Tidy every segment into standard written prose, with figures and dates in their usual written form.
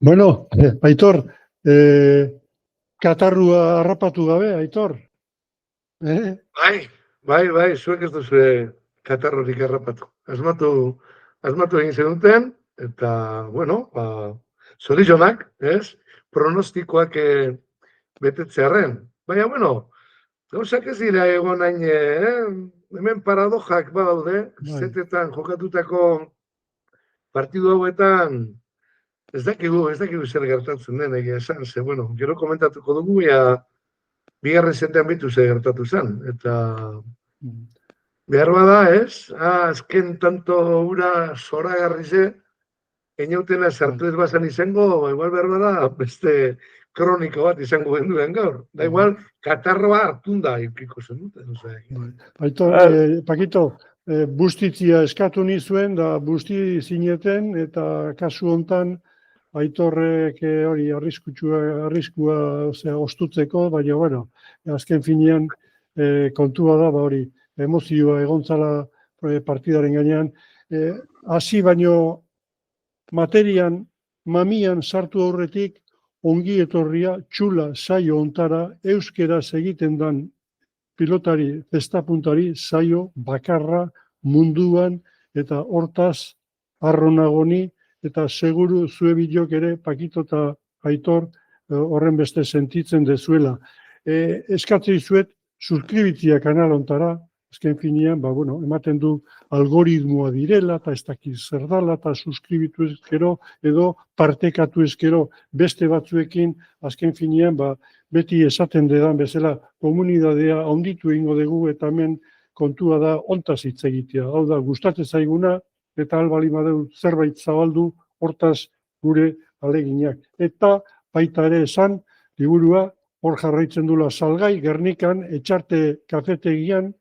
Bueno, Aitor, katarrua harrapatu gabe, Aitor. Bai, zuek ez duzu katarrorik harrapatu. Asmatu egin zenuten, eta, bueno, zorionak, ez? Pronostikoak betetzearren. Baina, bueno, gauzak ez dira egon hain, hemen paradojak badaude, zetetan jokatutako partidu hauetan, ez dakigu zer gertatzen den, egia esan, ze, bueno, gero komentatuko dugu, bigarren zentean bitu zer gertatu zen, eta behar bada, ez? Azken tanto ura zoragarri ze, eniautena sartu ez bazan izango, igual behar bada, beste kroniko bat izango genduen gaur. Da igual, katarroa hartunda ikiko zen duten. Aitor, Pakito, bustitzia eskatu nizuen, da busti zineten, eta kasu hontan, Aitorrek hori arriskua ostutzeko, baina, bueno, azken finean kontua da, hori, emozioa egontzala partidaren gainean. Hasi baino materian, mamian sartu aurretik, ongi etorria, txula saio ontara, euskeraz egiten dan pilotari, zestapuntari, saio bakarra munduan, eta hortaz, arronagoni, eta seguru zue bilok ere, Pakito eta Aitor, horren beste sentitzen dezuela. Eskatzei zuet, suskribizia kanal ontara, azken finean, ematen du algoritmoa direla, eta ez dakiz zer dala, eta suskribitu ezkero, edo partekatu ezkero beste batzuekin, azken finean, beti esaten dedan bezala, komunidadea handitu egingo dugu, eta hemen kontua da ontaz hitz egitea. Hau da, gustatzen zaiguna, eta albali badeu zerbait zabaldu, hortaz gure aleginak. Eta baita ere esan, liburua, hor jarraitzen dula Salgai, Gernikan, Etxarte kafetegian,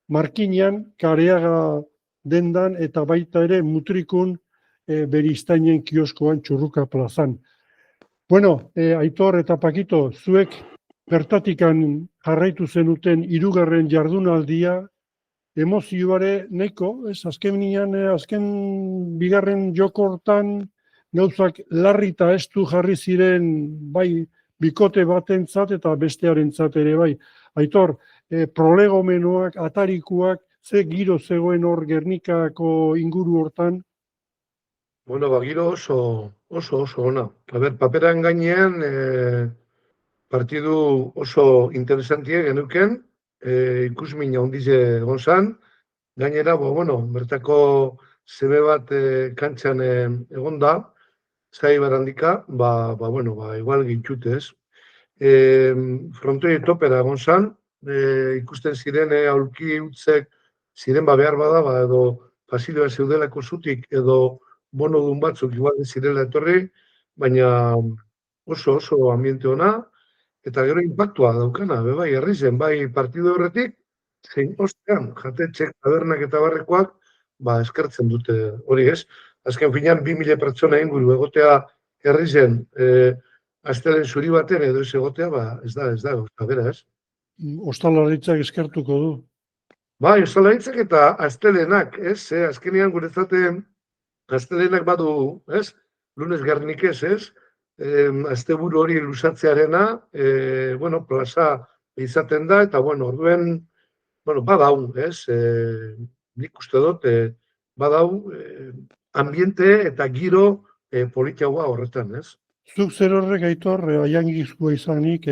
Markinan, Kareaga dendan, eta baita ere Mutrikun Beriztainen kioskoan Txurruka plazan. Bueno, Aitor eta Pakito, zuek bertatikan jarraitu zenuten hirugarren jardunaldia, emozioare nahiko, azken bigarren jokortan gauzak larrita estu jarri ziren bai bikote batentzat eta bestearentzat ere bai. Aitor, prolegomenoak, atarikuak, ze giro zegoen hor Gernikako inguru hortan? Bueno, giro oso ona. Paperan gainean partidu oso interesantie genuken, ikusmina hondize egon zan, gainera, bertako zebe bat kantxan egon da, zai barandika, igual gintxutez. Frontoi topera egon zan, ikusten ziren aulki utzek ziren behar bada, edo pasilioa zeudelako zutik, edo bonodun batzuk igual zirela etorri, baina oso ambiente ona, eta gero impactua daukana, bai, herri zen, bai partidu horretik, zein ostean, jatetxek, tabernak eta barrekoak, eskertzen dute hori ez. Azken finean, 2000 pertsona inguru egotea herri zen, astelen zuri baten edo ez egotea, ez da, bera ez. Ostalaritzak eskertuko du. Bai, ostalaritzak eta astelenak, ez, azkenean guretzate astelenak badu, ez, lunes Gernikez, ez, asteburu hori lusatzearena, plaza izaten da, eta, orduen, badau, ez, nik uste dut, badau, ambiente eta giro politiagoa horretan, ez. Zuk zer horrek, Aitor, aiangizkoa izanik,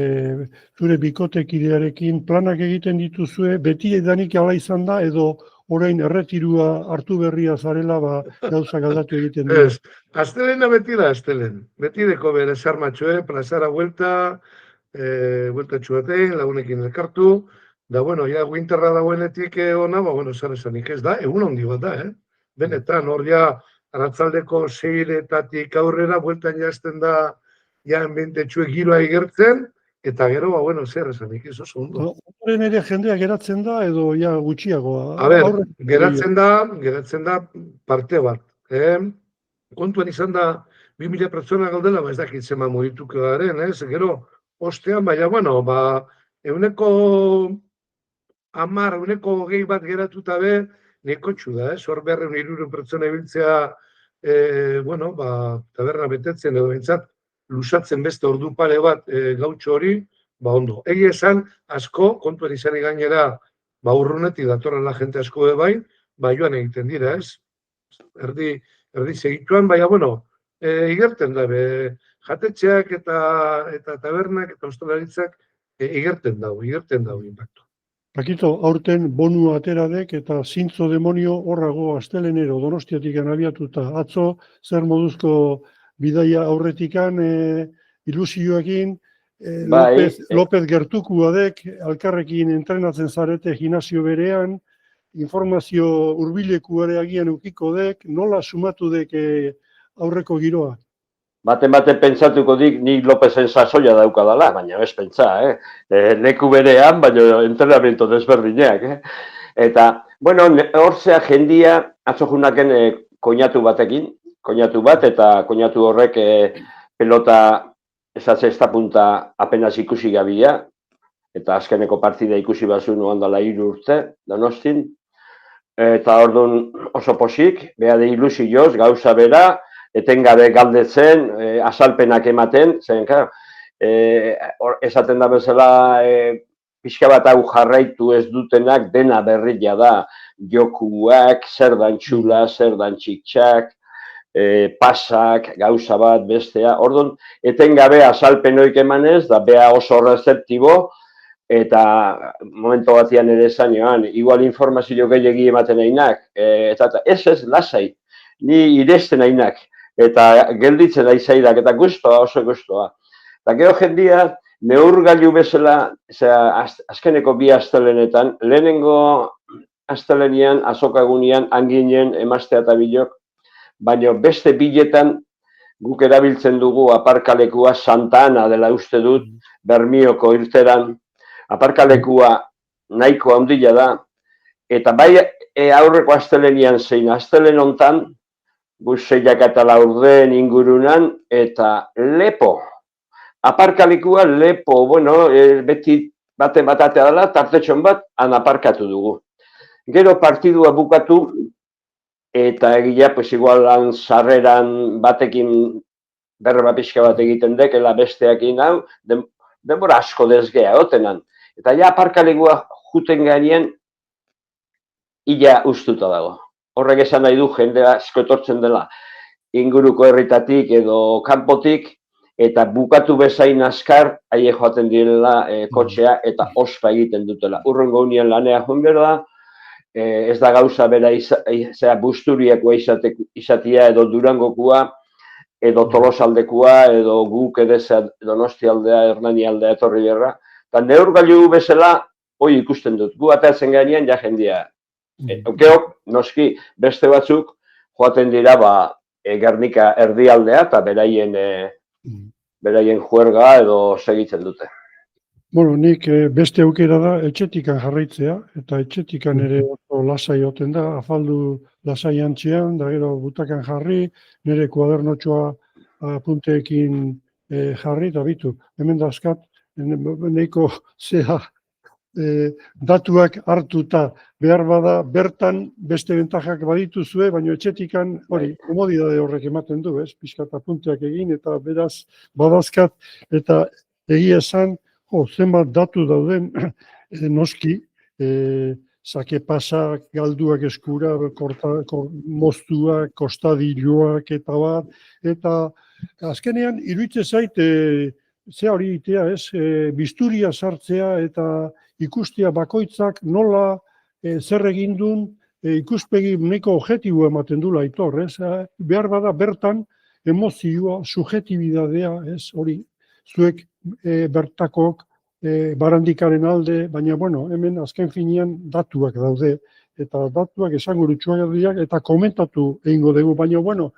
zure bikotekidearekin planak egiten dituzue, beti edanik ala izan da, edo orain erretirua hartu berria zarela, gauzak aldatu egiten dira. Ez, astelena beti da astelen. Beti deko bere sarmatxoe, plazara huelta txuatein, lagunekin elkartu, da, guinterra dagoenetik ona, zer esanik ez da, egun handi bat da, Benetan, hor arratzaldeko 6-etatik aurrera, bueltan jazten da, ambientetxue giroa igertzen, eta gero, zer esanik ez oso ondo. Horren ere jendea geratzen da, edo gutxiagoa? A ber, geratzen da parte bat. Kontuan izan da, 2000 pertsona galdela, ez dakit zema modituko garen, gero, ostean, euneko 10, euneko 20 bat geratuta be, neko txuda, hor 200-300 pertsona ibiltzea, taberna betetzen edo bintzat, lusatzen beste ordu pare bat gautxo hori, ba ondo. Egia esan, asko, kontuan izanik gainera, ba urrunetik datorrela jente asko bai, ba joan egiten dira, ez? Erdi segituan, baina, bueno, igerten da, jatetxeak eta tabernak eta ostalaritzak igerten dau impactu. Pakito, aurten bonu ateradek eta zintzo demonio horrago astelenero Donostiatik abiatuta. Atzo, zer moduzko bidaia aurretikan ilusioekin, López gertukuadek, alkarrekin entrenatzen zarete gimnasio berean, informazio hurbilekuare agian ukiko dek, nola sumatu dek aurreko giroa? Baten pentsatuko dik, nik Lopezen sasoia daukadala, baina ez pentsa, leku berean, baina entrenamiento desberdinak. Eta, bueno, horzea jendia, atzo junaken koinatu bat, eta koinatu horrek pelota esatze ez da punta apenas ikusi gabia, eta azkeneko partida ikusi bazu nuan dala 3 urte, Donostin, eta orduan oso posik, beha de ilusioz, gauza bera, etengabe galdetzen, azalpenak ematen, zen, esaten da bezala, pixka bat hau jarraitu ez dutenak dena berria da, jokuak, zer dan txula, zer dan txitxak, pasak, gauza bat, bestea. Orduan, etengabe azalpenoik emanez, da beha oso receptibo, eta momento batian ere esan joan, igual informazio gehiagi ematen nahinak, eta ez, lasai, ni iresten nahinak, eta gelditzen aizaidak, eta guztua, oso guztua. Eta gero jendia, neurgailu bezala, azkeneko 2 astelenetan, lehenengo astelenian, azokagunean, anginen, emaztea eta bilok, baina beste biletan guk erabiltzen dugu aparkalekua Santa Ana dela uste dut, Bermioko irteran, aparkalekua nahiko handia da, eta bai aurreko astelenian zein, astelen hontan, Guzeiak eta Laurden ingurunan, eta lepo. Aparkalekua lepo, bueno, beti batatea dela, tartetxon bat, han aparkatu dugu. Gero partidua bukatu, eta egia, pues igualan sarreran batekin berba pixka bat egiten dekela besteakin hau, denbora asko dezgea, otenan. Eta ja aparkalekua juten gainean, ia ustuta dago. Horrek esan nahi du jende asko etortzen dela inguruko herritatik edo kanpotik, eta bukatu bezain askar, haie joaten direla kotxea eta ospa egiten dutela. Urrengo unian lanea joan behar da, ez da gauza bera busturiakoa izatia edo Durangokua, edo Tolosaldekua, edo guk edeza Donostialdea, Hernanialdea etorri berra. Eta neurgailu bezala, hoi ikusten dut, gu atatzen gainean ja jendia. Geok, noski, beste batzuk joaten dira Gernika erdialdea eta beraien juerga edo segitzen dute. Bueno, nik beste aukera da etxetikan jarraitzea, eta etxetikan ere oso lasai oten da, afaldu lasai antzean, da gero butakan jarri, nire kuadernotxoa punteekin jarri, eta bitu, hemen da askat, nahiko zea datuak hartuta behar bada bertan beste bentajak badituzue, baina etxetikan hori, komodidade horrek ematen du, pixkat apunteak egin, eta beraz badazkat, eta egia esan, zenbat datu dauden noski, sake pasak, galduak eskura, moztuak, kostadiloak eta bat, eta azkenean iruditzen zait, ze hori itea, bisturia sartzea eta ikustea bakoitzak nola zer egin duen ikuspegi nahiko objektiboa ematen du Aitor, behar bada bertan emozioa, subjetibidadea, hori, zuek bertakok barandikaren alde, baina bueno, hemen azken finean datuak daude, eta datuak esangurutsuak dira, eta komentatu egingo dugu, baina bueno,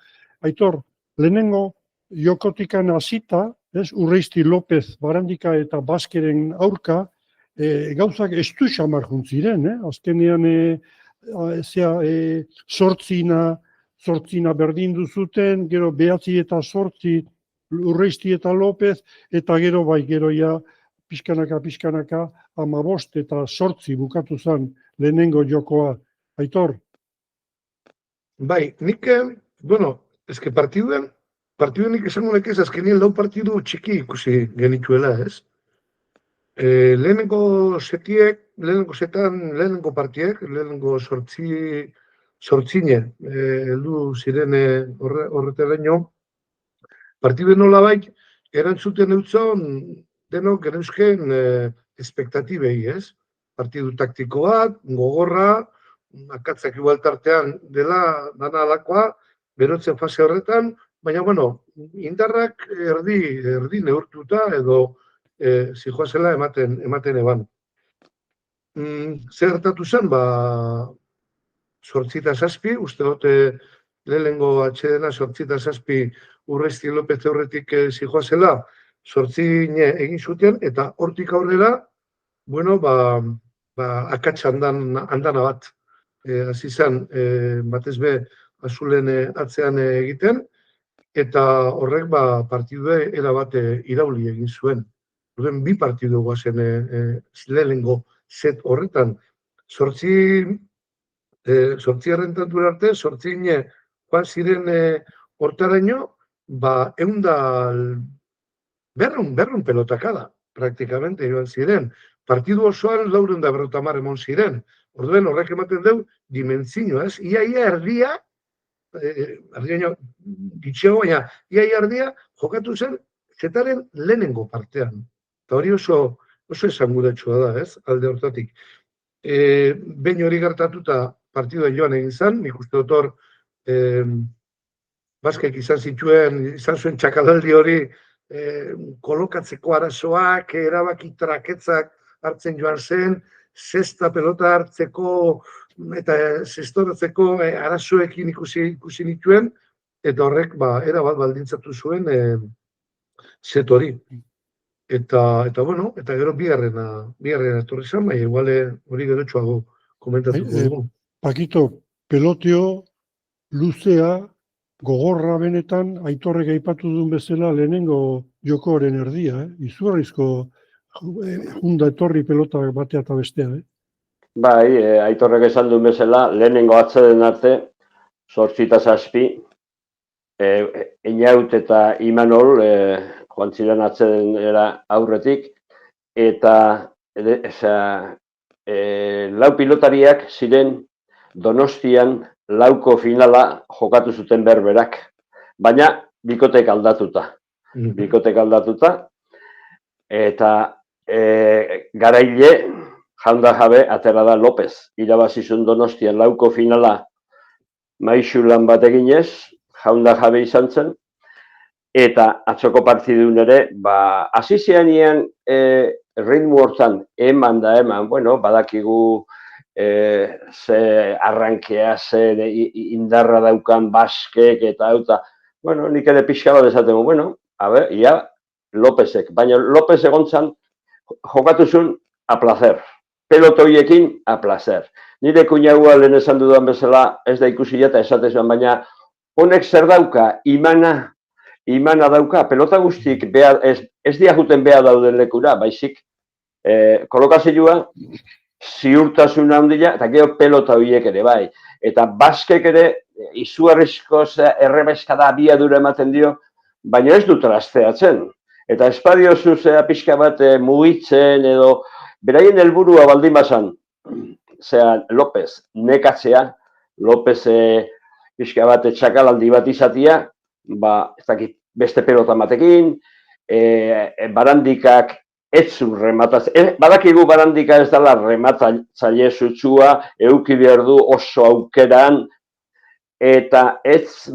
Aitor, lehenengo jokotikan hasita, Urreisti López, Barandika eta Baskeren aurka, gauzak estu xamar juntziren, azkenean sortzina berdindu zuten, gero 9 eta 8 Urreisti eta López, eta gero ja pixkanaka 15 eta 8 bukatu zen lehenengo jokoa. Aitor? Bai, nik, bueno, eske partiduan partidunik esango nekez, azkenien 4 partidu txiki ikusi genituela, ez? Lehenengo lehenengo sortzine, heldu ziren horretaraino, partidu nolabait, erantzuten eutzon, denok geneuzken espektatibei, ez? Partidu taktiko bat, gogorra, akatzak igual tartean dela, dana alakoa, berotzen fase horretan, baina, bueno, indarrak erdi neurtuta edo zijoazela ematen eban. Zer gertatu zen, 8:07, uste dute lehenengo atxedena 8:07 Urresti Lopez aurretik zijoazela, 8 egin zuten, eta hortik aurrera, bueno, akatsa andana bat. Hasi zen, batez be, azulen atzean egiten, eta horrek partidue erabat irauli egin zuen. Orduan, 2 partidu guazen lehenengo set horretan. 8 errentatura arte, 8 joan ziren hortaraino, 100 pelotakada, praktikamente joan ziren. Partidu osoan 450 emon ziren. Orduan, horrek ematen du dimentzioa, ez? Iaia erdia, ditxego, baina iaia erdia jokatu zen zetaren lehenengo partean. Eta hori oso esanguratxua da, ez? Alde hortatik. Behin hori gertatuta partidua joan egin zen, nik uste dut hor Baskek izan zuen txakalaldi hori kolokatzeko arazoak, erabaki traketzak hartzen joan zen, zesta pelota hartzeko eta zestoratzeko arazoekin ikusi nituen, eta horrek erabat baldintzatu zuen set hori. Eta bueno, eta gero bigarrena etorri zen, baina igual hori gerotxoago komentatuko dugu. Pakito, peloteo, luzea, gogorra benetan, Aitorrek aipatu duen bezala lehenengo jokoaren erdia, izugarrizko junda etorri pelota batea eta bestea. Bai, Aitorrek esan duen bezala, lehenengo atzeden arte, 8:07, Einaut eta Imanol joan ziren atzeden aurretik, eta lau pilotariak ziren Donostian lauko finala jokatu zuten berberak, baina bikotek aldatuta. Eta garaile, jaunda jabe, atera da Lopez, irabazizun Donostian lauko finala maixulan bat eginez, jaunda jabe izan zen, eta atzoko partidun ere, hasi zeanean ritmo hortan eman, bueno, badakigu ze arrankea, ze indarra daukan Baskek eta bueno, nik ere pixka bat esaten, bueno, ia Lopezek, baina Lopez egontzan jokatu zuen a placer, pelotoiekin a placer. Nire kuñaua lehen esan dudan bezala ez da ikusi eta esatezuan, baina honek zer dauka, imana dauka, pelota guztik ez diaguten beha dauden lekura, baizik kolokazioa, ziurtasun handia, eta gero pelota horiek ere, bai. Eta Baskek ere, izugarrizko errebeskada abiadura ematen dio, baina ez du trasteatzen. Eta espadio zuzea pixka bat mugitzen edo, beraien helburua baldin bazan, Lopez nekatzea, Lopez pixka bat txakalaldi bat izatia, ez dakit beste pelota batekin, Barandikak ez zu rematatzen, badakigu Barandika ez dela rematzaile zutsua, eduki behar du oso aukeran, eta ez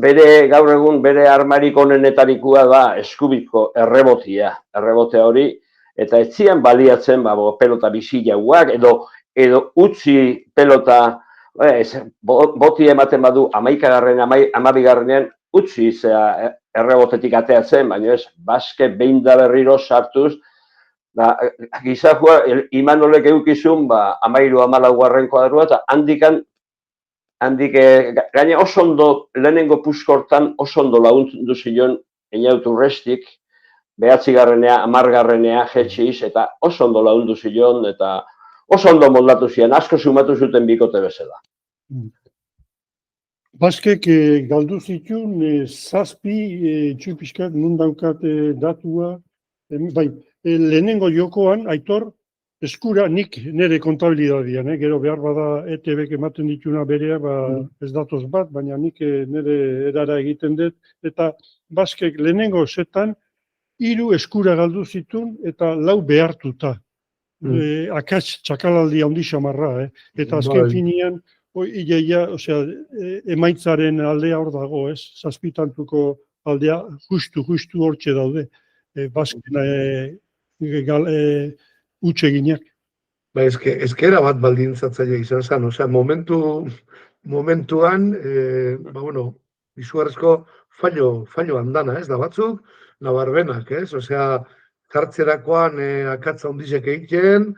gaur egun bere armarik onenetarikoa da eskubiko errebotea hori, eta ez zian baliatzen pelota bizilauak, edo utzi pelota, boti ematen badu 11. 12. Utzi errebotetik ateatzen, baina ez, Baske behin da berriro sartuz, gizajua, Imanolek eukizun, 13-14 kuadrua, eta handik gaina oso ondo, lehenengo puskortan oso ondo lagundu zion Einaut Urrestik, 9. 10. jetxiz, eta oso ondo lagundu zion, eta oso ondo moldatu zian, asko sumatu zuten bikote bezala. Baskek galdu zituen zazpi txupiskat nun daukat datua. Bai, lehenengo jokoan, Aitor, eskura nik nire kontabilidadean, gero behar bada ETB-ek ematen dituna berea, ez datoz bat, baina nik nire erara egiten dut, eta Baskek lehenengo setan 3 eskura galdu zituen eta 4 behartuta. Akats txakalaldi handi xamarra, eta azken finean, emaitzaren aldea hor dago, ez? Zazpitantuko aldea justu hortxe daude. Basken utxeginak. Ba, ezkera bat baldintzatzaile izan zen, momentuan, izugarrizko fallo handana, ez da batzuk, nabarbenak, ez? Kartzerakoan akatza hondizek egiten,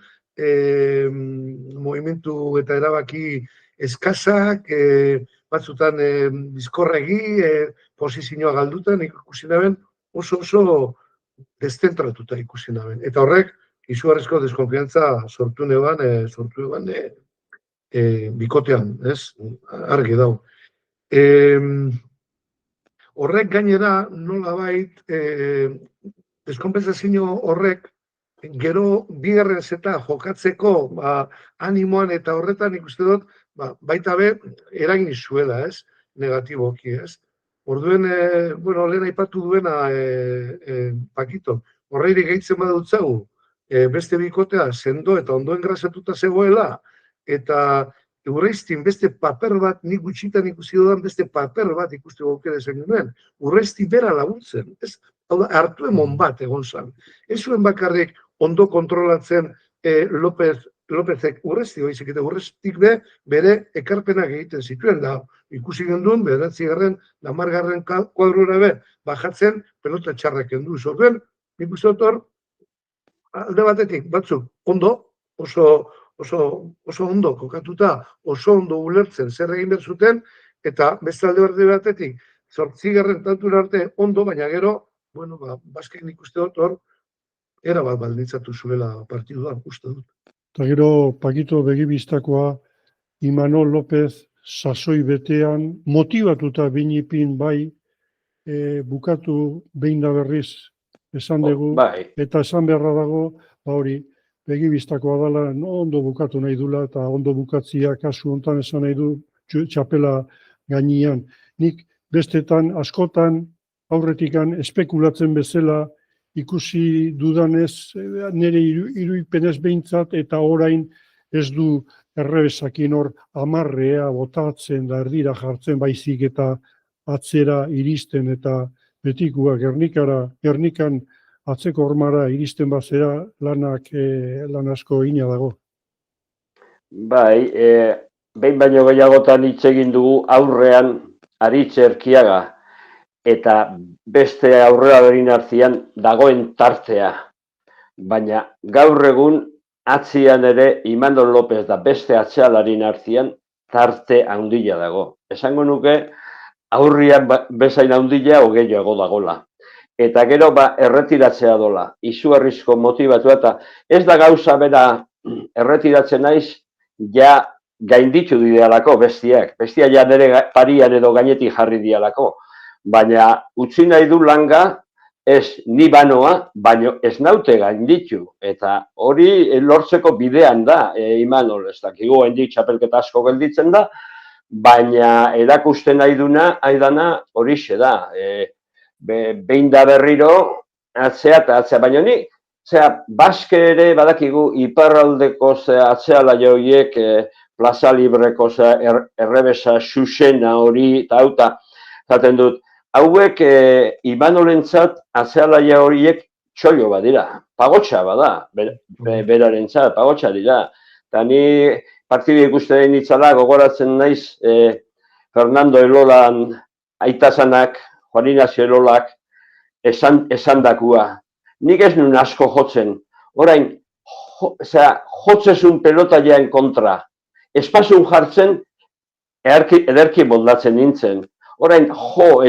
movimentu eta erabaki eskazak, batzutan bizkorregi, posizioa galdutan, ikusi naben, oso deszentratuta ikusi naben. Eta horrek, izugarrizko deskonfiantza sortu eban bikotean, ez? Argi dau. Horrek gainera, nolabait, deskonpentsazio horrek, gero bigarren zeta jokatzeko animoan eta horretan ikuste dut, baita be, eragin zuela, ez? Negatiboki, ez? Orduen, lehen aipatu duena Pakito, horreiri gehitzen badutzagu, beste bikotea sendo eta ondo engrasatuta zegoela, eta Urreiztin beste paper bat, nik gutxitan ikusi dudan beste paper bat ikuste gaukera zen genuen, Urreiztin bera laguntzen, ez? Hau da, hartu emon bat egon zan. Ez zuen bakarrik ondo kontrolatzen Lopezek Urreizti, baizik eta Urreiztik bere ekarpenak egiten zituen, da ikusi genduen, 9. 10. kuadrora bajatzen pelota txarrak kendu. Zorduen, nik uste dut hor, alde batetik, batzuk, ondo, oso ondo kokatuta, oso ondo ulertzen zer egin behar zuten, eta beste alde batetik, 8. tantura arte ondo, baina gero, Baskek nik uste dut hor, erabat baldintzatu zuela partiduan, uste dut. Eta gero, Pakito begibistakoa, Imanol López sasoi betean, motibatuta binipin bai, bukatu behin da berriz esan dugu, eta esan beharra dago, hori, begibistakoa dela, ondo bukatu nahi dula, eta ondo bukatzia kasu hontan esan nahi du txapela gainean. Nik bestetan, askotan, aurretikan espekulatzen bezala, ikusi dudanez, nire iruipenez behintzat, eta orain ez du errebesakin hor amarrea botatzen da erdira jartzen baizik eta atzera iristen eta betikua Gernikan atzeko hormara iristen bazera lan asko egina dago. Bai, behin baino gehiagotan hitz egin dugu aurrean Aritz Erkiaga eta beste aurrera berin artean dagoen tartea. Baina gaur egun atzian ere Imanol López da beste atzealarin artean tarte handia dago. Esango nuke aurrian bezain handia gehiago dagola. Eta gero erretiratzea dola, izugarrizko motibatu eta ez da gauza bera erretiratzen naiz ja gainditu dialako bestiak. Bestia ja nire parian edo gainetik jarri dialako. Baina utzi nahi du langa ez ni banoa, baino ez naute gainditu. Eta hori lortzeko bidean da, Imanol, ez dakigu hendik txapelketa asko gelditzen da, baina erakusten nahi dana horixe da. Behin da berriro, atzea, baina ni, Baske ere badakigu iparraldeko atzeala joiek, Plaza Libreko errebesa Xuxena hori, eta hauta, zaten dut, hauek Imanolentzat atzealaia horiek txollo badira, pagotxa bada, berarentzat, pagotxa dira. Eta ni partidu ikusten itzala gogoratzen naiz Fernando Elolan aitazanak, Juan Ignacio Elolak esandakua. Nik ez nuen asko jotzen, orain jotzezun pelota jaen kontra, espasun jartzen ederki moldatzen nintzen. Orain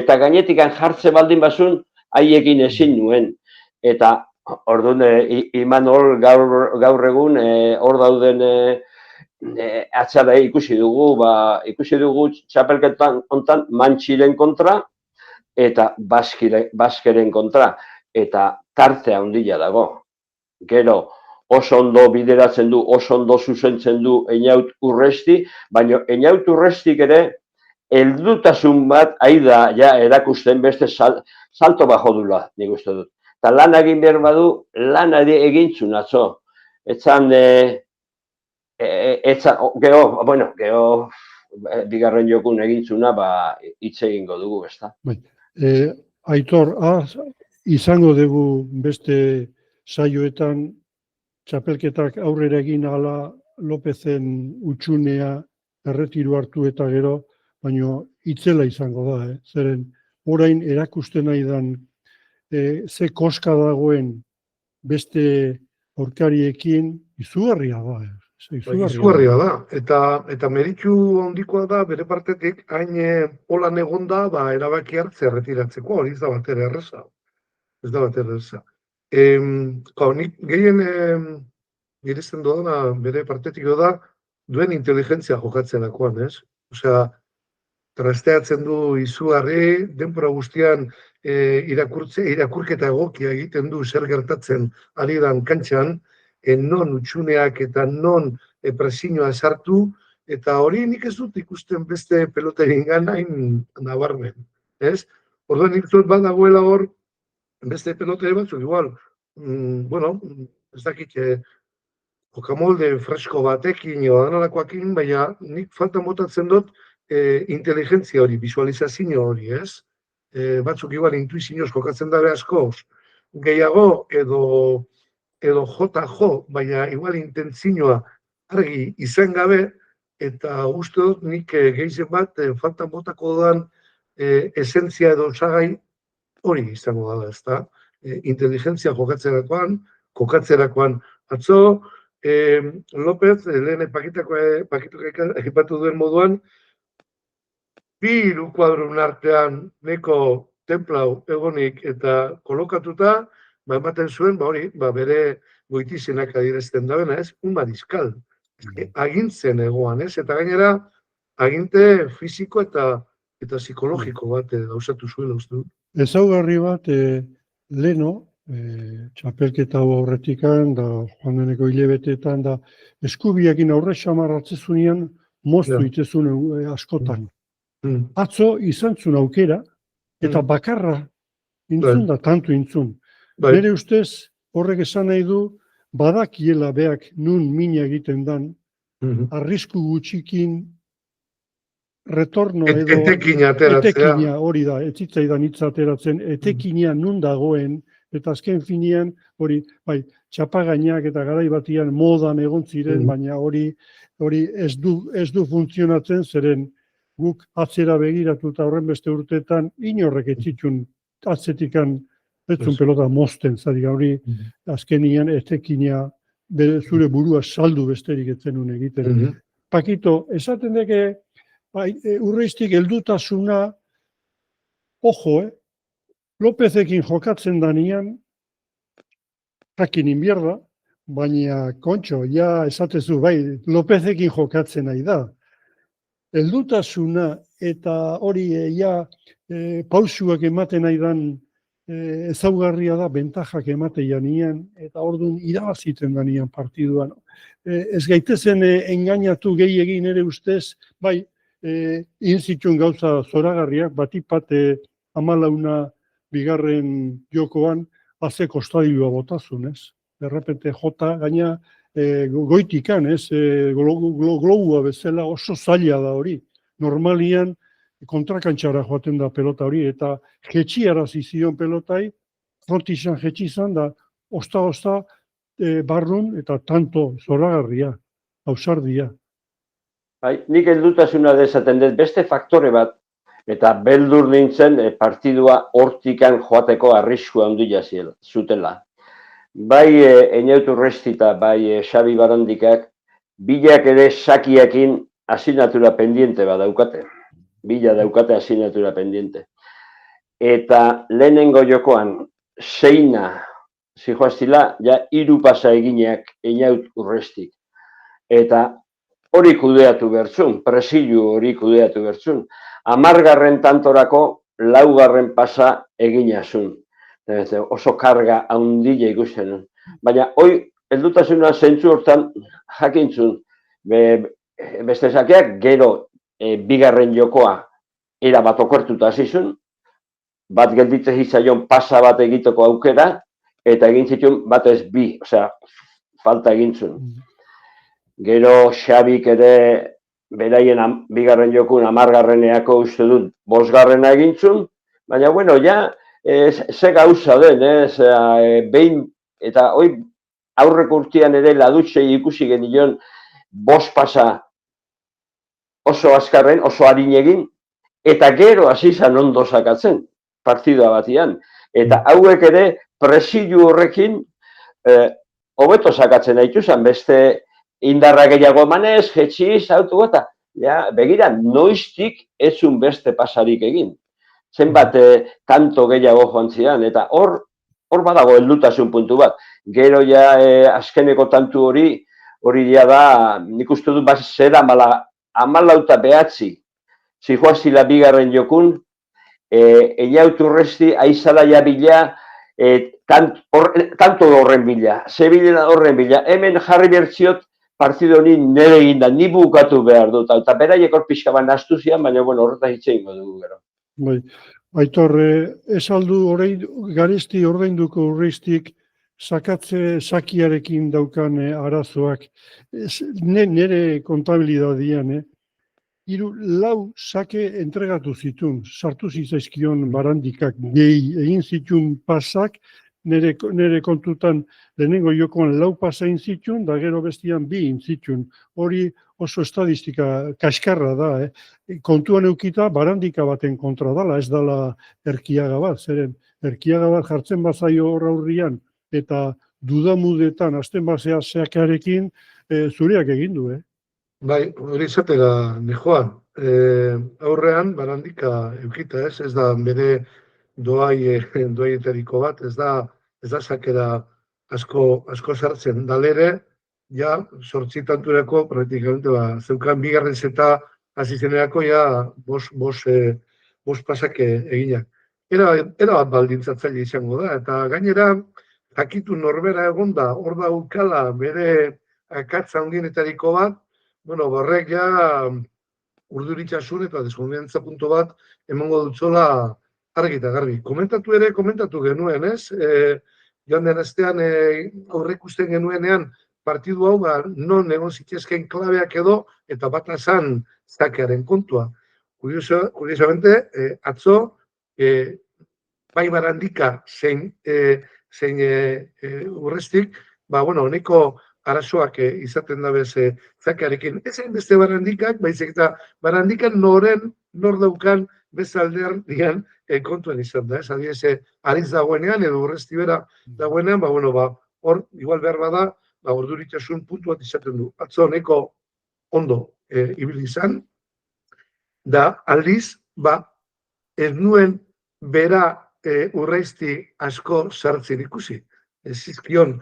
eta gainetikan jartze baldin basun, haiekin ezin nuen. Eta orduan Imanol gaur egun hor dauden atzara ikusi dugu txapelketan hontan Mantxiren kontra eta Baskeren kontra, eta tartea handia dago. Gero, oso ondo bideratzen du, oso ondo zuzentzen du Einaut Urresti, baina Einaut Urrestik ere heldutasun bat aida ja erakusten beste salto bajo dula, nik uste dut. Eta lan egin behar badu, lan egintzun atzo. Gero, bigarren jokun egintzuna, hitz egingo dugu, ezta? Aitor, izango dugu beste saioetan txapelketak aurrera egin ala Lopezen utxunea erretiru hartu eta gero, baina itzela izango da, zeren orain erakusten nahi dan ze koska dagoen beste aurkariekin izugarria da. Izugarria da, eta meritu handikoa da, bere partetik, hain holan egonda, erabaki hartze erretiratzeko, hori ez da batera erreza. Nik gehien girezen dudana, bere partetik da, duen inteligentzia jokatzerakoan, ez? Osea, trasteatzen du izugarri, denbora guztian irakurketa egokia egiten du zer gertatzen ari dan kantxan, non utxuneak eta non presioa sartu, eta hori nik ez dut ikusten beste peloteringan hain nabarmen, ez? Orduan nik dut badagoela hor, beste peloteri batzuk, igual, ez dakit, jokamolde fresko batekin, edo danalakoakin, baina nik faltan botatzen dut inteligentzia hori, visualizazio hori, ez? Batzuk igual intuizioz jokatzen dabe askoz, gehiago edo jota jo, baina igual intentzioa argi izan gabe, eta uste dut nik gehizen bat faltan botako dudan esentzia edo osagai hori izango da, ezta? Inteligentzia kokatzerakoan atzo, López, lehen pakitok egipatu duen moduan, bi hiru kuadrun artean neko templau egonik eta kolokatuta, ematen zuen, bere goitizenak adierazten dabena, ez? Un mariscal. Agintzen egoan, ez? Eta gainera, aginte fisiko eta psikologiko bat gauzatu zuela, uste du. Ezaugarri bat, leno, txapelketa horretikan, da joan deneko hilebetetan, da eskubiakin aurre xamarratzezunean moztu itezun askotan. Atzo izan zuen aukera, eta bakarra intzun da, tantu intzun. Bere ustez, horrek esan nahi du, badakiela beak nun mina egiten dan, arrisku gutxikin retorno edo... Etekina ateratzea. Etekina, hori da, etzitzaidan hitza ateratzen, etekina nun dagoen, eta azken finean, hori, txapagainak eta garai batian modan egon ziren, baina hori ez du funtzionatzen, zeren guk atzera begiratu eta horren beste urteetan, inorrek etzitzun atzetikan etzun pelota mozten, zari hori azkenian etekina zure burua saldu besterik etzenun egiten. Pakito, esaten deke, Urreiztik heldutasuna, ojo, Lopezekin jokatzen danian, jakin inbierda, baina kontxo, ja esatezu, Lopezekin jokatzen nahi da. Heldutasuna eta hori pausuak ematen nahi dan ezaugarria da, bentajak ematen janian, eta orduan irabaziten danian partiduan. Ez gaitezen engainatu gehiagin ere ustez, inzituen gauza zoragarriak, batipat 14 bigarren jokoan, haze kostadioa botazun, ez? Derrepente jota, gaina goitikan, ez? Globua bezala oso zaila da hori. Normalian kontrakantxara joaten da pelota hori, eta jetxiarazi zion pelotai, frontizan jetxizan da, osta barrun eta tanto zoragarria, ausardia. Nik heldutasuna dezaten dut beste faktore bat, eta beldur nintzen partidua hortikan joateko arriskua handia zutela. Bai Einaut Urresti eta bai Xabi Barandikak, bilak ere sakiakin asignatura pendiente bat daukate. Bila daukate asignatura pendiente. Eta lehenengo jokoan, zeina zijoaztila, ja 3 pasa egineak Einaut Urrestik. Eta hori kudeatu bertzun, presilu hori kudeatu bertzun. 10. tantorako 4. pasa eginazun. Oso karga handia ikusten. Baina, hoi, heldutasuna zentzu hortan jakintzun, beste zakeak gero 2. jokoa erabat okertuta zizun, bat gelditzen izaion pasa bat egiteko aukera, eta egin zituen batez 2, osea, falta egintzun. Gero Xabik ere beraien 2. jokun 10. uste dut 5. egintzun, baina, bueno, ja, ze gauza den, behin, eta hoi aurreko urtean ere ladutxei ikusi genion 5 pasa oso azkarren, oso harin egin, eta gero hasi zan ondo sakatzen, partida batian. Eta hauek ere presilu horrekin hobeto sakatzen haituzan, beste indarra gehiago emanez, jetxiz, autu eta, begira, noiztik ezun beste pasarik egin. Zenbat tanto gehiago joan zian, eta hor badago heldutasun puntu bat. Gero ja azkeneko tantu hori da, nik uste dut bat zer 14 zijoazila 2. jokun, eiautu urresti aizala ja bila, tanto horren bila, zebilela horren bila, hemen jarri bertziot partido honi nire eginda, ni bukatu behar dut, eta beraiek hor pixka bat nastu zian, baina horretaz hitzein dugu gero. Bai, Aitor, ez aldu garesti ordainduko urreiztik sakatze sakiarekin daukan arazoak, nire kontabilidadian, 4 sake entregatu zituen, sartu zitzaizkion barandikak gehi egin zituen pasak, nire kontutan lehenengo jokoan 4 pasa egin zituen, da gero bestian 2 egin zituen. Hori oso estadistika kaskarra da, kontuan eukita barandika baten kontra dala, ez dala Erkiaga bat, zeren Erkiaga bat jartzen bazaio hor aurrian, eta dudamudetan, azten bazea zeakarekin, zureak egin du, Bai, hori izatera, Nejoan, aurrean barandika eukita ez da bere doaietariko bat, ez da sakera asko sartzen. Dalere, ja, 8 tanturako, praktikamente, zeukan 2. zeta hasi zenerako, ja, 5 pasak eginak. Era bat baldintzatzaile izango da, eta gainera, jakitu norbera egon da, hor da ukala bere akatza handienetariko bat, bueno, barrek ja urduritzasun eta deskonfiantza puntu bat emango dutzola argi eta garbi. Komentatu genuen, ez? Joan den astean aurreikusten genuenean partidu hau non egon zitezkeen klabeak edo eta bat azan zakearen kontua. Curiosamente, atzo, bai barandika zein urrestik, honeko arazoak izaten dabez zakearekin. Ezen beste barandikak, baizik eta barandikan nor daukan bezaldean dian kontuan izan da. Adiez, ariz dagoenean edo urresti bera dagoenean, hor, igual behar bada, orduritasun puntu bat izaten du. Atzo honeko ondo ibili izan, da aldiz, ez nuen bera urreizti asko sartzen ikusi. Ez zizkion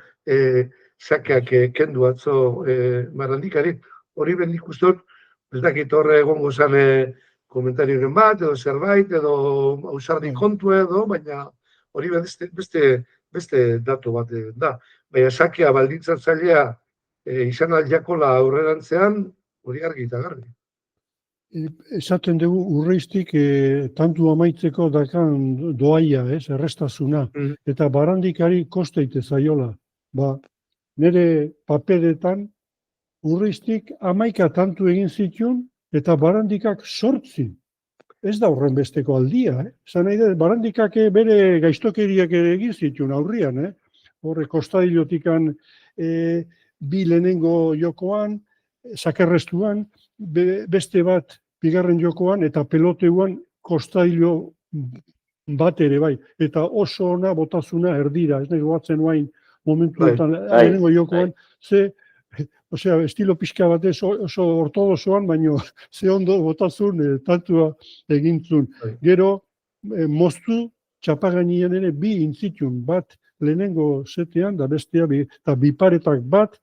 sakeak kendu atzo barandikari. Hori bendik ustot, ez dakit horre egongo zan komentarioren bat, edo zerbait, edo ausardi kontu edo, baina hori beste datu bat da. Baina sakea baldintzatzailea izan aldiakola aurrerantzean, hori argi eta garbi. Esaten dugu urreiztik tantu amaitzeko dakan doaia, errestazuna, eta barandikari kosteite zaiola. Nire paperetan urreiztik 11 tantu egin zituen, eta barandikak 8. Ez da horren besteko aldia. Zan nahi da, barandikak bere gaiztokeriak ere egin zituen aurrian. Horre kostadillotikan 2 lehenengo jokoan, zakerrestuan, beste bat 2. jokoan, eta peloteuan kostadillo bat ere bai. Eta oso ona botazuna erdira, ez nahi goatzen oain momentuetan lehenengo jokoan, estilo pixka batez oso ortodozoan, baino ze ondo botazun tantua egintzun. Gero, moztu txapagainian ere 2 intzitun, bat lehenengo zetean, da bestea, eta biparetak bat,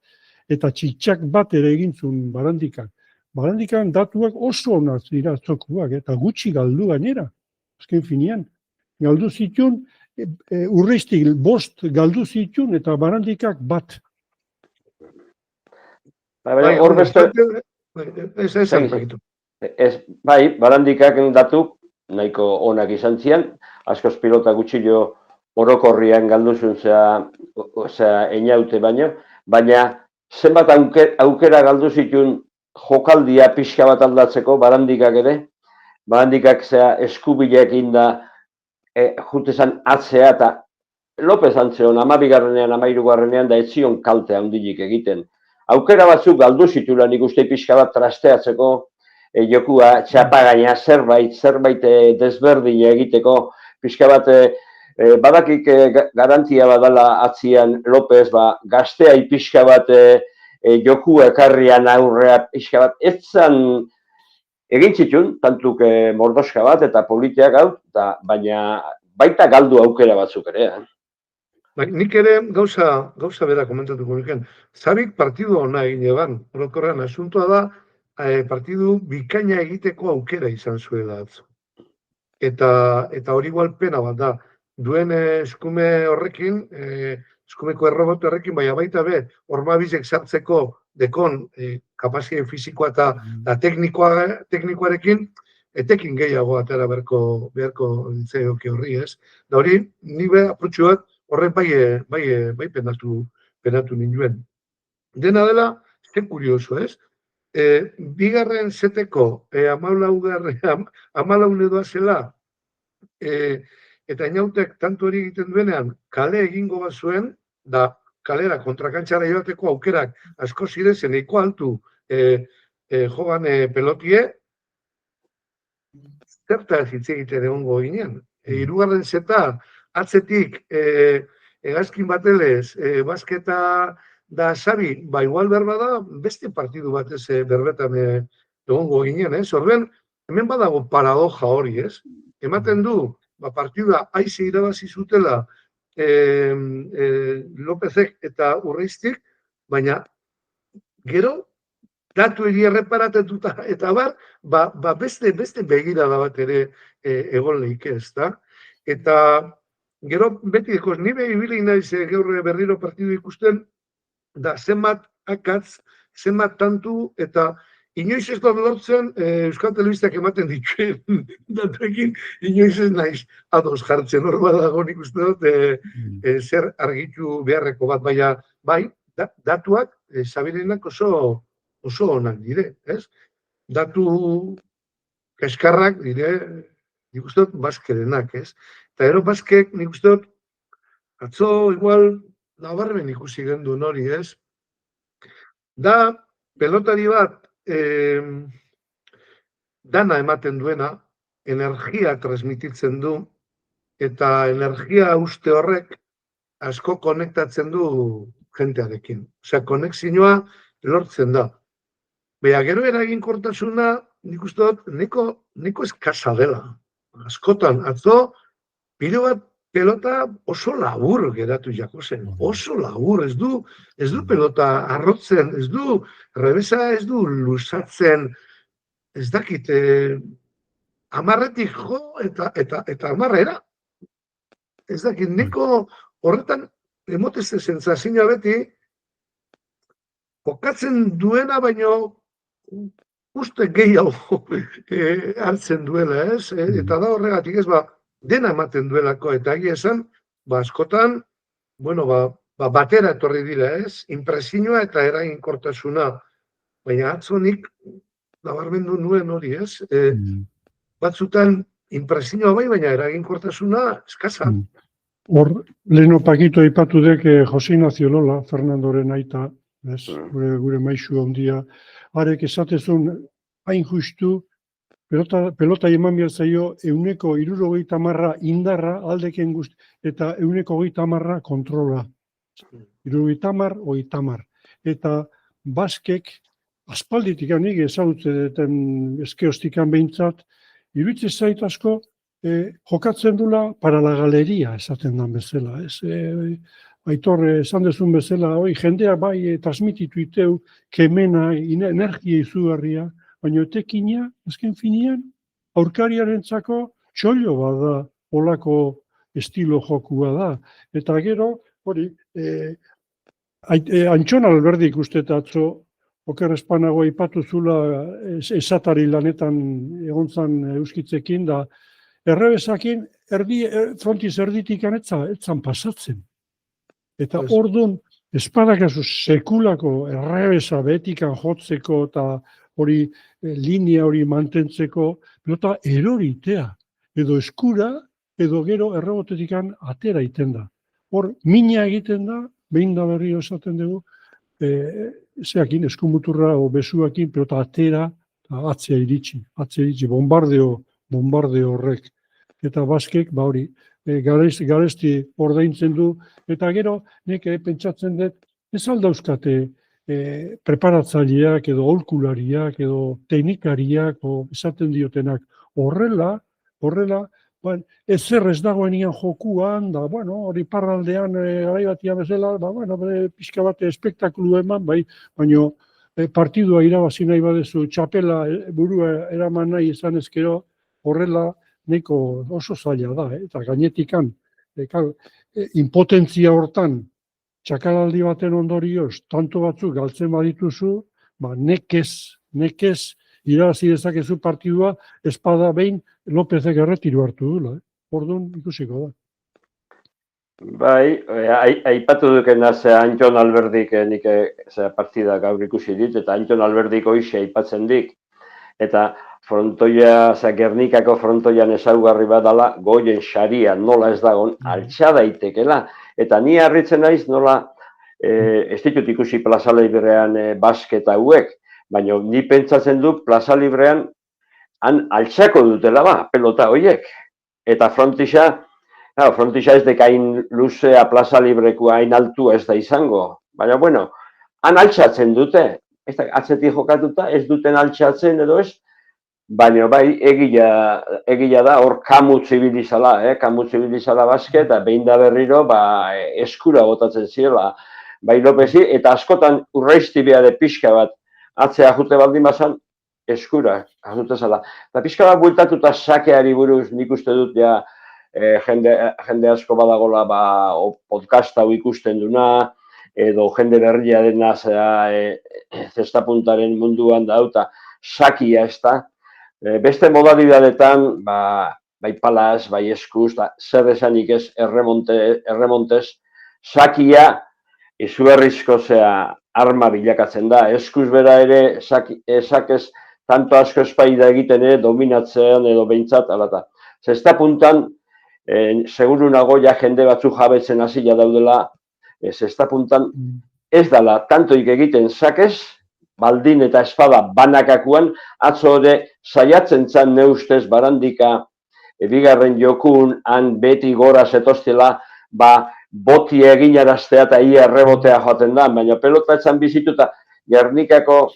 eta txitsak bat ere egintzun barandikak. Barandikan datuak oso onak dira atzokoak, eta gutxi galdu gainera, azken finean. Galdu zituen, Urreiztik 5 galdu zituen, eta Barandikak 1. Hor beste... Bai, Barandikak datu nahiko onak izan zian, askoz pilota gutxillo orokorrian galdu zuen einaute baina zenbat aukera galdu zituen jokaldia pixka bat aldatzeko Barandikak ere, Barandikak eskubileekin da jutezan atzea eta Lopez antzeon 12garrenean, 13garrenean da etzion kalte handilik egiten. Aukera batzuk galdu zituela nik uste pixka bat trasteatzeko jokua, txapagaina zerbait desberdina egiteko, pixka bat badakik garantia badala atzian Lopez, gaztea pixka bat jokua ekarrian aurrea pixka bat, etzan egin zituen, tantuk mordoska bat eta politiak hau, baina baita galdu aukera batzuk ere. Nik ere gauza bera komentatuko nuken. Zabik partidu hona egin eban, orokorrean asuntoa da, partidu bikaina egiteko aukera izan zuela atzo. Eta hori igual pena bat da, duen eskume horrekin, eskumeko errobot horrekin, baina baita be, hormabizek sartzeko dekon kapazien fizikoa eta teknikoarekin, etekin gehiago atera beharko ditzaioke horri ez. Da hori, nire aprutxu bat, horren bai penatu ninduen. Dena dela, zen kurioso ez, bigarren zeteko, 14 edoa zela, eta inautek tanto hori egiten duenean, kale egingo bat zuen, da kalera kontrakantxara joateko aukerak asko zirezen eiko altu jogan pelotie, zertaz hitz egiten egongo ginean. Hirugarren zeta, atzetik hegazkin batelez, basketa da Xabi, igual berba da, beste partidu batez berbetan egongo ginen, ez? Orduan, hemen badago paradoja hori, ez? Ematen du, partida aize irabazi zutela Lopezek eta Urreiztik, baina gero, datu egi erreparatetuta eta beste begirada bat ere egon leike, ez da? Eta gero, beti dekoz, nire ibili naiz gaur berriro partidu ikusten, da zenbat akatz, zenbat tantu, eta inoiz ez da lortzen Euskal Telebistak ematen dituen datuekin, inoiz ez naiz ados jartzen, hor badago nik uste dut zer argitu beharreko bat, baina bai, datuak Xabirenak oso onak dire, ez? Datu kaskarrak dire, nik uste dut baskerenak, ez? Eta ero baskek nik uste dut, atzo igual nabarmen ikusi genduen hori, ez? Da, pelotari bat dana ematen duena, energia transmititzen du, eta energia uste horrek asko konektatzen du jentearekin. Osea, konexioa lortzen da. Baina gero eraginkortasuna, nik uste dut, neko eskasa dela. Askotan, atzo, pilo bat pelota oso labur geratu jako zen. Oso labur, ez du pelota arrotzen, ez du rebesa, ez du lusatzen, ez dakit, 10etik jo eta 10era. Ez dakit, neko horretan emotezte sentsazioa beti, jokatzen duena baino uste gehiago hartzen duela, ez? Eta da horregatik ez, dena ematen duelako, eta egia esan, askotan, batera etorri dira, ez? Inpresioa eta eraginkortasuna. Baina atzonik, nabarmendu nuen hori, ez? Batzutan, inpresioa bai, baina eraginkortasuna eskasa. Hor, leheno pakito aipatu dek Jose Ignacio Lola, Fernandoren aita, gure maisu handia, harek esatezun hain justu, pelota eman behar zaio 170 indarra aldeken guzti, eta 130 kontrola. 70-30. Eta baskek, aspalditik nik ezagutzen eskeostikan behintzat, iruditzen zait asko, jokatzen dula para la galeria esaten dan bezala. Aitor, esan dezun bezala, jendea bai transmititu iteu, kemena, energia izugarria, baina etekina, azken finean, aurkariarentzako txollo bada, olako estilo jokua da. Eta gero, hori, Antxon Alberdik uste atzo, oker espanago aipatu zula esatari lanetan egon zan euskitzekin, da errebesakin frontiz erditikan etzan pasatzen. Eta orduan, espadakazu sekulako errebesa betikan jotzeko eta hori linea hori mantentzeko, pelota eroritea, edo eskura, edo gero errebotetikan atera iten da. Hor, mina egiten da, behin da berri esaten dugu, zeakin, eskumuturra o besuakin, pelota atera, atzea iritsi, bombardeo horrek. Eta baskek, hori, garesti ordaintzen du, eta gero, nek pentsatzen dut, ez aldauzkate preparatzaileak edo aholkulariak edo teknikariak esaten diotenak horrela, ezer ez dagoenian jokuan, da, hori parraldean garai batian bezala, pixka bat espektakulu eman, baina partidua irabazi nahi badezu, txapela burua eraman nahi izan ezkero, horrela neko oso zaila da, eta gainetikan, impotentzia hortan, txakaraldi baten ondorioz, tanto batzuk galtzen badituzu, nekez irabazi dezakezu partidua, espada behin Lópezek erretiru hartu dula. Orduan ikusiko da. Bai, aipatu dukena ze Antxon Alberdik nik partida gaur ikusi dit, eta Antxon Alberdik hoixe aipatzen dik. Eta frontoia, Gernikako frontoian ezaugarri badala, goien saria nola ez dagon, altxa daitekela. Eta ni harritzen naiz nola, ez ditut ikusi Plaza Librean basket hauek, baina ni pentsatzen du Plaza Librean han altxako dutela pelota horiek. Eta frontisa ez dekain luzea Plaza Librekoa hain altua ez da izango. Baina, han altxatzen dute. Atzetik jokatuta ez duten altxatzen edo ez, baina bai egia da hor kamu zibilizala basket, eta behin da berriro eskura botatzen zirela bai Lopezi, eta askotan urreizti behar pixka bat atzea jute baldin bazan, eskura jute zala. Eta pixka bat bueltatuta sakeari buruz nik uste dut jende asko badagola podcast hau ikusten duna, edo jende berria dena zestapuntaren munduan dauta sakia ez da. Beste modalidadetan, bai palaz, bai eskuz, zer esanik ez erremontez, sakia izugarrizko arma bilakatzen da. Eskuz bera ere, sakez tanto asko espaida egiten dominatzen edo behintzat, alata. Zestapuntan, seguru nago jende batzuk jabetzen hasila daudela, zestapuntan ez dala tantoik egiten sakez, baldin eta espada banakakuan, atzo ere saiatzen zan neustez barandika, bigarren jokun, han beti gora zetoztela, boti eginaraztea eta ia errebotea joaten da, baina pelota etzan bizituta, Gernikako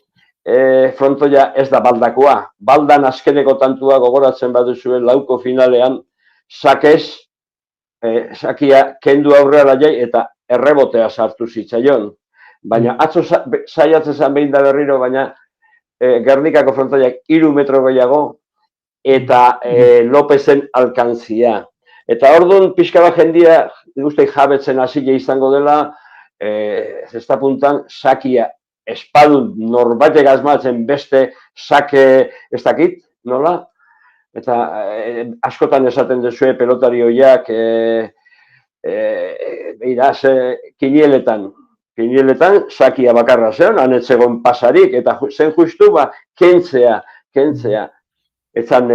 frontoia ez da baldakoa. Baldan azkeneko tantua gogoratzen baduzuen lauko finalean, sakez, sakia kendu aurrera jai eta errebotea sartu zitzaion. Baina atzo saiatzen zen behin da berriro, baina Gernikako frontoiak 3 metro gehiago eta Lopezen alkantzia. Eta orduan pixka bat jendia guztiak jabetzen hasile izango dela, zestapuntan sakia espadun norbaitek asmatzen beste sake ez dakit, nola? Eta askotan esaten duzue pelotari horiak kinieletan sakia bakarra zen, anetzegon pasarik, eta zen justu kentzea. Etzan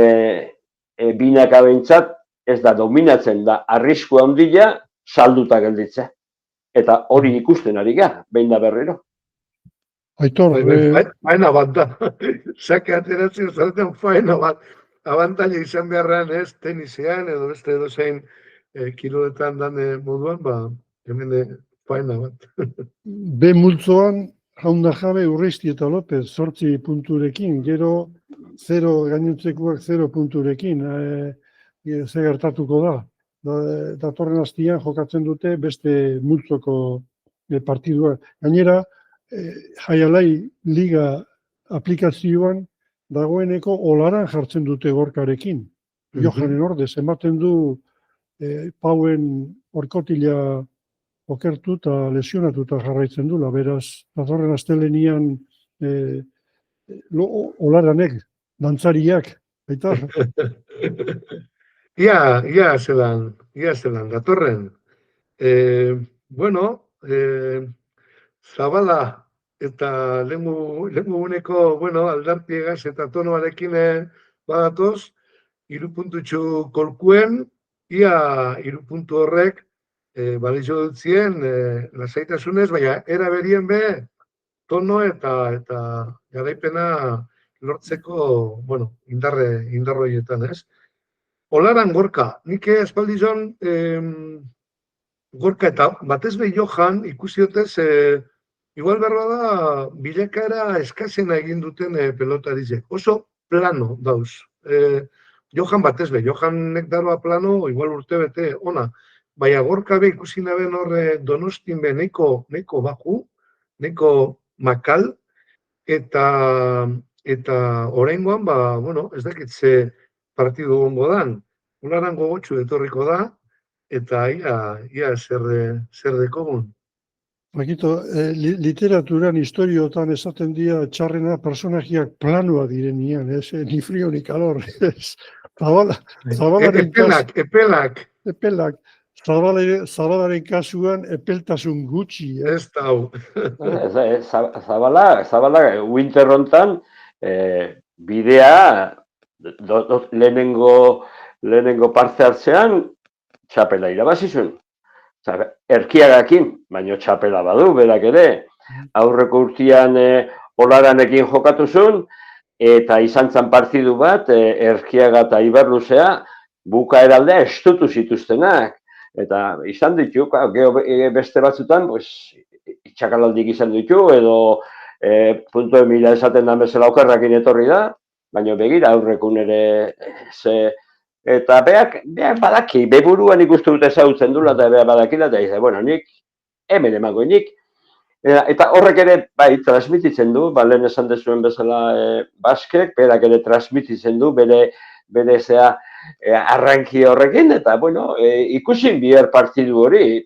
binaka behintzat, ez da dominatzen da arriskua handia salduta gelditze. Eta hori ikusten ari gara, behin da berriro. Aitor, faena bat da. Sake ateratzen zaten faena bat. Abantaila izan beharrean ez, tenisean edo beste edozein kiloetan dan moduan, hemen faena bat. B multzoan, jaunda jabe Urreisti eta Lopez 8 punturekin, gero 0 gainontzekoak 0 punturekin, ze gertatuko da. Datorren astian jokatzen dute beste multzoko partidua. Gainera, Jaialai Liga aplikazioan dagoeneko olaran jartzen dute gorkarekin. Johanen ordez, ematen du Pauen orkotila okertu eta lesionatuta jarraitzen dula, beraz, datorren astelenian olaranek, dantzariak, baita. Ia zelan, datorren. Bueno, Zabala eta lehenguneko, aldartiegaz eta tonoarekin badatoz, 3 puntutxu kolkuen, ia 3 puntu horrek balizo dutzien lasaitasunez, baina era berien be, tono eta garaipena lortzeko, indarroietan, ez? Olaran Gorka, nik espaldizon Gorka eta batez behi Johan ikusi dutez, igual berba da bilakaera eskazena egin duten pelotarizek. Oso plano dauz. Johan batez behi, Johanek daroa plano, igual urte bete, ona. Baina Gorka be ikusi naben horre Donostin be neko baju, neko makal, eta oraingoan, ez dakit ze partidu gongo dan, olaran gogotxu etorriko da, eta ia zer dekogun. Bakito, literaturan, historiotan esaten dira txarrena personajiak planoa direnian, ni frio ni calor. Epelak. Zabalaren kasuan epeltasun gutxi. Ez da hau. Zabala, winter hontan, bidea, lehenengo parte hartzean, txapela irabazizun. Erkiagakin, baino txapela badu, berak ere. Aurreko urtean olaranekin jokatuzun, eta izan zan partidu bat, Erkiaga eta Iberluzea, bukaeraldea estutu zituztenak. Eta izan ditu, beste batzutan, itxakalaldik izan ditu, edo punto emila esaten da bezala okerrakin etorri da, baina begira aurrekun ere eta beak badaki, beburuan ikustu dute zautzen dula, eta beak badakila, eta dice, nik hemen emango nik. Eta horrek ere, transmititzen du, lehen esan dezuen bezala baskek, berak ere transmititzen du, bere zea arranki horrekin, eta, ikusin bihar partidu hori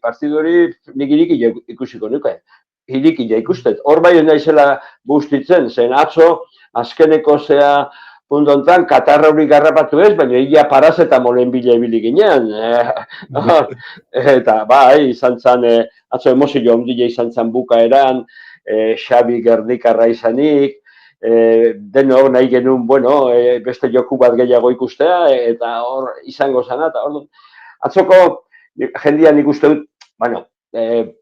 nik irikila ikusiko nuke. Irikila ikustet. Hor bai naizela bustitzen, zen atzo, azkeneko zea puntontan, katarra hori garrapatu ez, baina ia parazetamolen bila ibili ginean. Eta, izan zan, atzo emozio ondila izan zan bukaeran, Xabi Gernikarra izanik, denok nahi genuen, beste joku bat gehiago ikustea, eta hor izango zana, eta hor atzoko jendean ikuste dut,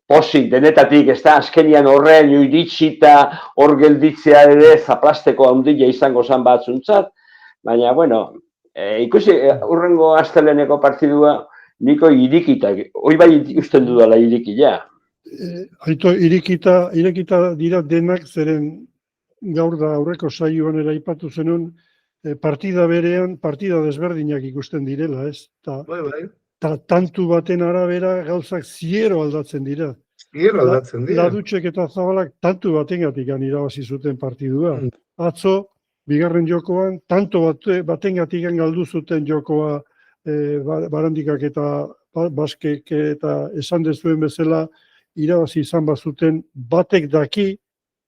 pozik denetatik, ez da, azkenian horren iritsita hor gelditzea ere zaplasteko handila izango zan batzuntzat, baina, ikusi, urrengo asteleneko partidua, niko irikita, hoi bai ikusten dudala irikila. Aito, irekita dira denak, zeren gaur da aurreko saioan ere aipatu zenun, partida berean, partida desberdinak ikusten direla, ez? Eta tantu baten arabera gauzak ziero aldatzen dira. Ziero aldatzen dira. Ladutxek eta Zabalak tantu batengatik irabazi zuten partidua. Atzo, bigarren jokoan, tanto batengatik galdu zuten jokoa Barandikak eta Baskek eta esan dezuen bezala irabazi izan bazuten batek daki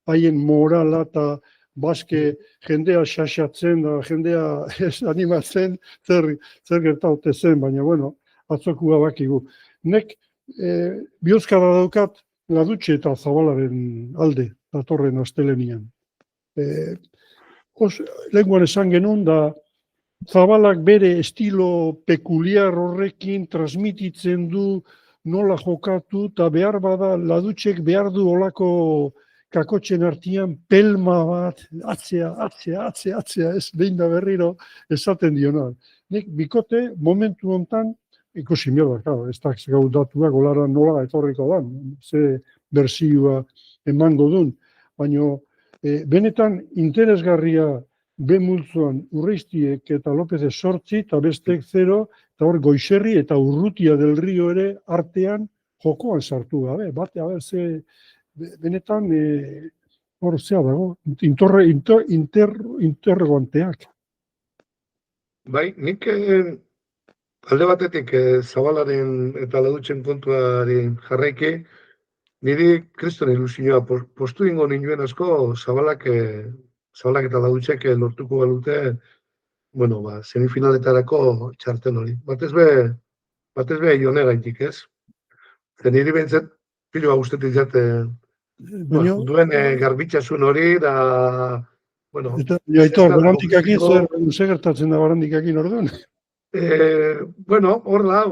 haien morala eta Baske jendea xaxatzen da, jendea animatzen zer gertaute zen, baina atzokua bakigu. Nek bihozkara daukat Ladutxe eta Zabalaren alde datorren astelenian. Lenguan esan genuen da Zabalak bere estilo pekuliar horrekin transmititzen du nola jokatu eta behar bada Ladutxek behar du olako kakotxen artian pelma bat, atzea, ez behin da berriro esaten diona. Nik bikote momentu hontan ikusi mierda, ez da gau datuak olara nola etorriko da, ze berzioa emango duen, baina benetan interesgarria multzoan Urreistiek eta López de Sortzi eta bestek 0, eta hor Goixerri eta Urrutia del Rio ere artean jokoan sartu gabe. Bate, ze benetan hor zea dago, interroganteak. Bai, nik alde batetik Zabalaren eta Ladutzen kontuari jarraiki, niri kriston ilusioa postu ingo ninuen asko Zabalak eta Ladutzek lortuko balute, bueno, semifinaletarako txartel hori. Batez be jone gaitik, ez? Zer niri behintzat, piloa guztetik jate, duen garbitxasun hori, da, bueno... Eta, Aitor, barandikakin zer gertatzen da barandikakin orduan? Bueno, hor da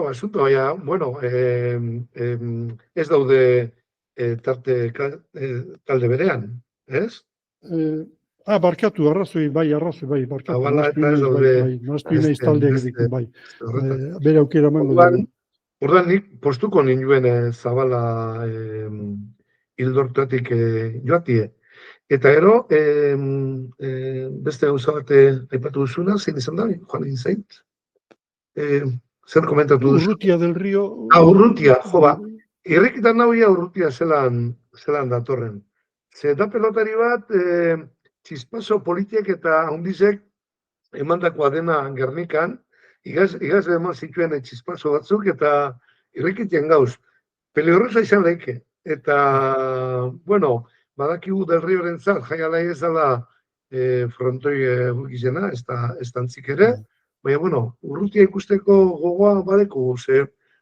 asunto, baina, bueno, ez daude talde berean, ez? Barkatu, arrazoi, barkatu. Abala eta ez daude... Naztu inaiz taldeak bai. Bere aukera emango dugu. Orduan nik postuko ninuen Zabala hildortuatik joatie. Eta gero, beste gauza bat aipatu duzuna, zein izan da, Juan Inzait? Zer komentatu duzu? Urrutia del Rio... Urrutia, jo ba. Irrikitan nahuia Urrutia zelan datorren. Ze da pelotari bat, txispaso politiek eta handizek emandakoa dena Gernikan, igaz eman zituen txispaso batzuk eta irrikitian gauz. Peligrosa izan leike. Eta, bueno, badakigu Del Rioren zat, jaiala ez dela frontoi gukizena, ez da antzik ere, baina, bueno, Urrutia ikusteko gogoa badeko,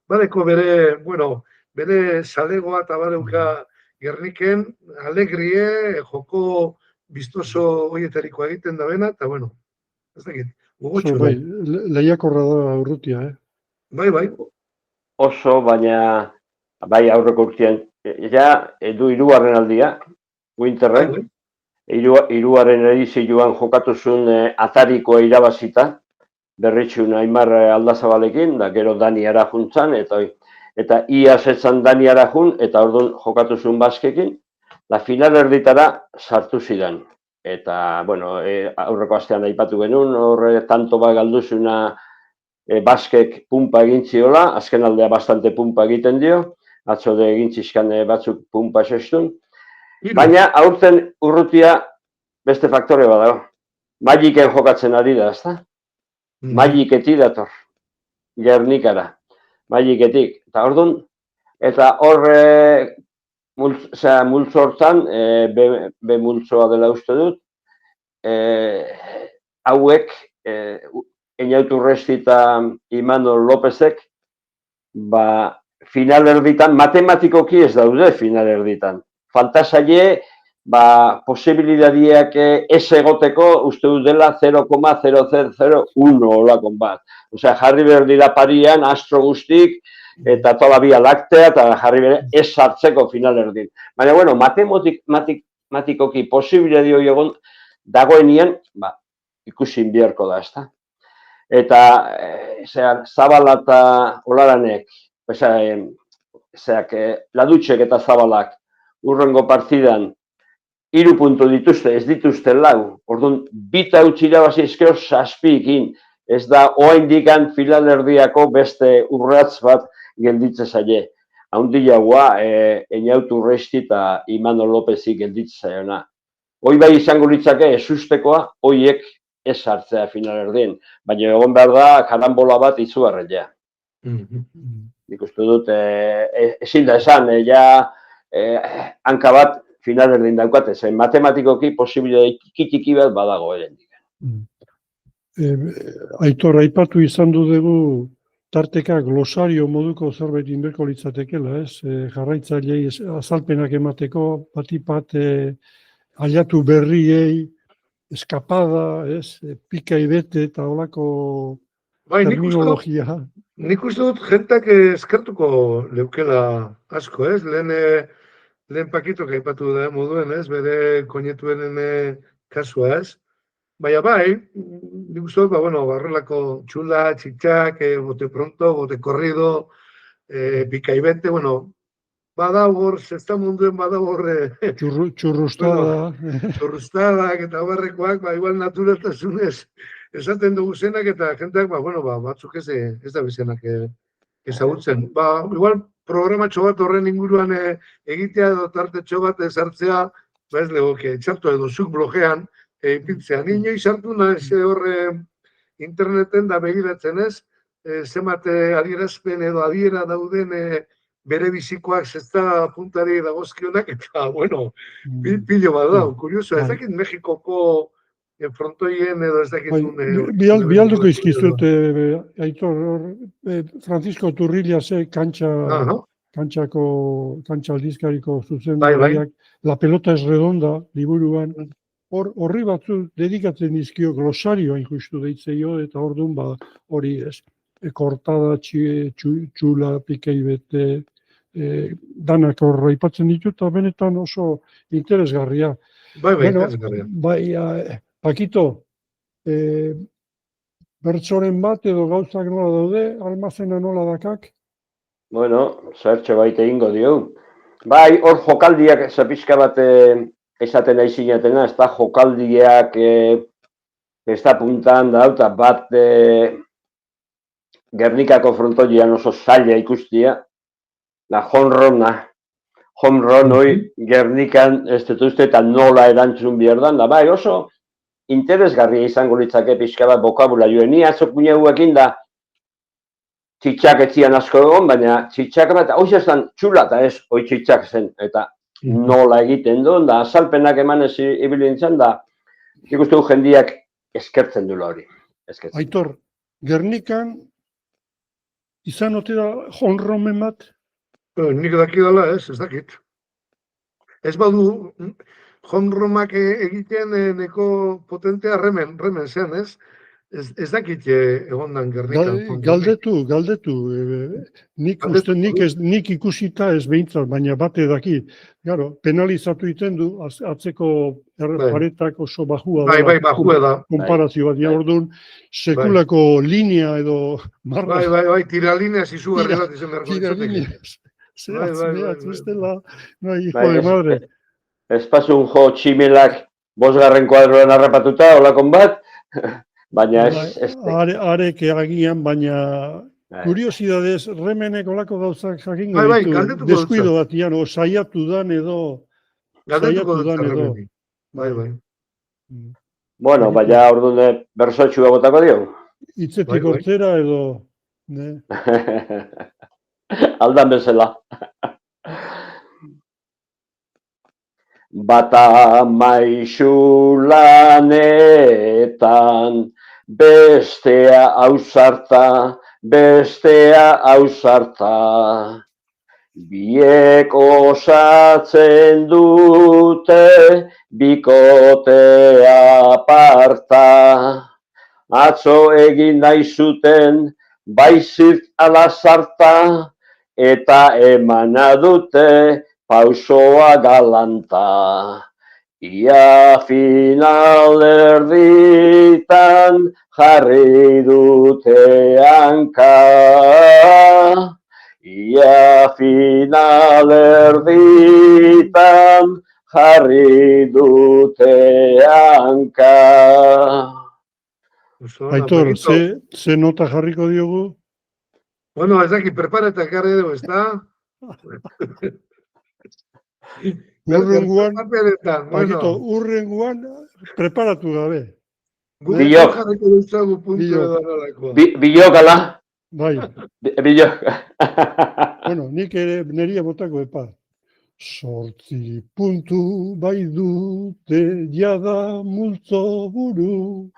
badeko bere salegoa eta badeuka Gerniken, alegrie, joko biztoso horietarikoa egiten da bena, eta, bueno, ez dakit, gogotxo. Bai, lehiakorra da Urrutia, Bai. Oso, baina, bai aurreko urtean, ja, edu 3. aldia, Winterren, 3. edizioan jokatu zuen atarikoa irabazita, berritxun Aimar Aldazabalekin, da gero Dani Arajuntzan, eta ia zetzan Dani Arajun, eta orduan jokatu zuen Baskekin, la final erditara sartu zidan. Eta, bueno, aurreko astean aipatu genuen, horre tanto bat galduzuna Baskek pumpa egintziola, azken aldea bastante pumpa egiten dio, atzo de egintzizkan batzuk pumpa esestun, baina aurten Urrutia beste faktore badago. Magiken jokatzen ari da, ezta? Magiketik dator, Gernikara, Magiketik. Eta orduan, eta horre multzo hortan, be multzoa dela uste dut, hauek, Eñautu Urresti eta Imanol Lopezek, final erditan, matematikoki ez daude final erditan. Fantasaie, posibilidadiak ez egoteko uste dut dela 0,0001 olakon bat. Osea, jarri behar dira parian, astro guztik, eta toda Via Laktea, eta jarri behar ez sartzeko final erdin. Baina, bueno, matematikoki posibilidadio egon dagoenien, ikusin biharko da, ezta? Eta, Zabala eta Olaranek, Ladutzek eta Zabalak urrengo partidan 3 puntu dituzte, ez dituzte 4. Orduan, bita utzi irabazi ezkero 7ekin. Ez da, oaindikan finalerdiako beste urratz bat gelditze zaie. Haundiagoa, Eñautu Urresti eta Imanol Lopezi gelditze zaiona. Hoi bai izango litzake ezustekoa, hoiek ez hartzea finalerdien. Baina egon behar da, karambola bat izugarrelea. Nik uste dut, ezin da esan, hanka bat finalerdien daukate, zen matematikoki posibilidade tiki bat badago erendik. Aitor, aipatu izan dugu tarteka glosario moduko zerbait inberko litzatekela, ez? Jarraitzailei azalpenak emateko, batipat aliatu berriei, eskapada, ez? Pika ibete eta olako terminologia. Nik uste dut jentak eskertuko leukela asko, ez? Lehen pakitok aipatu da moduen, ez? Bere koinetuenen kasua, ez? Baina bai, nik uste dut, barrelako txula, txitxak, bote pronto, bote corrido, pika ibete, badagor, zesta munduen badagor... Txurrustada. Txurrustadak eta barrekoak, igual naturaltasunez esaten dugu zenak eta jenteak, batzuk ez da bizenak ezagutzen. Igual programatxo bat horren inguruan egitea edo tartetxo bat ezartzea, ba ez legoke, txartu edo zuk blogean ipintzea. Ni inoiz sartu naiz horre interneten da begiratzen ez, zenbat adierazpen edo adiera dauden bere bizikoak zesta puntari dagozkionak, eta, bueno, pilo bat da, kurioso, ez dakit Mexikoko frontoien edo ez dakit... Bialduko izkizut, Aitor, Francisco Turrilla ze kantxa aldizkariko zuzendariak, La pelota es redonda, liburuan, horri batzu dedikatzen dizkio glosarioa injustu deitzeio, eta orduan hori ez, kortada, txula, pikei bete, danak horra ipatzen ditu, eta benetan oso interesgarria. Interesgarria. Pakito, bertsoren bat edo gauzak nola daude, almazena nola dakak? Bueno, zertxe baita ingo dio. Bai, hor jokaldiak zapizka bat esaten nahi zinatena, ez da jokaldiak ez da puntan da, eta bat Gernikako frontoian oso zaila ikustia, da home run hoi Gernikan ez dut uste eta nola erantzun behar da bai oso interesgarria izango litzake pixka bat bokabularioa. Ni atzok guineuekin da txitxak etzian asko egon, baina txitxak bat, hoi zaztan txula eta ez, hoi txitxak zen, eta nola egiten duen, da azalpenak emanez ibilintzen, da ikustu jendiak eskertzen duela hori. Aitor, Gernikan izan ote da honromen bat? Nik dakidala ez dakit. Ez badu, honromak egiten neko potentea remen zen, ez? Ez dakit egondan Gernikan. Galdetu. Nik ikusita ez behintzat, baina bate daki. Penalizatu iten du, atzeko paretak oso bajua da. Bai, bajua da. Konparazio bat, orduan, sekulako linea edo marra. Bai, tiralinea zizugarri bat izan berko. Tiralinea. Zehatz, bestela, hijo de madre. Espazun jo tximelak 5. kuadroan harrapatuta, olakon bat, baina ez... Arek agian, baina kuriosidadez, remenek olako gauzak jakingo ditu, deskuido batian, o saiatu dan edo... Galdetuko dut remeni. Bai. Bueno, baina orduan bersotxua botako dio. Itzetik hortzera edo... Aldan bezala. Bata maisu lanetan, bestea ausarta, biek osatzen dute, bikotea aparta, atzo egin nahi zuten, baizik alazarta, eta emana dute pausoa galanta. Ia final erditan jarri dute hanka. Ia final erditan jarri dute hanka. Aitor, ze nota jarriko diogu? Bueno, ez daki, preparatak garri dugu, ez da? Urrenguan, preparatu gabe. Bilok, ala? Bai. Bilok. Bueno, nik ere neria botako epa. 8 puntu bai dute jada multzo buru.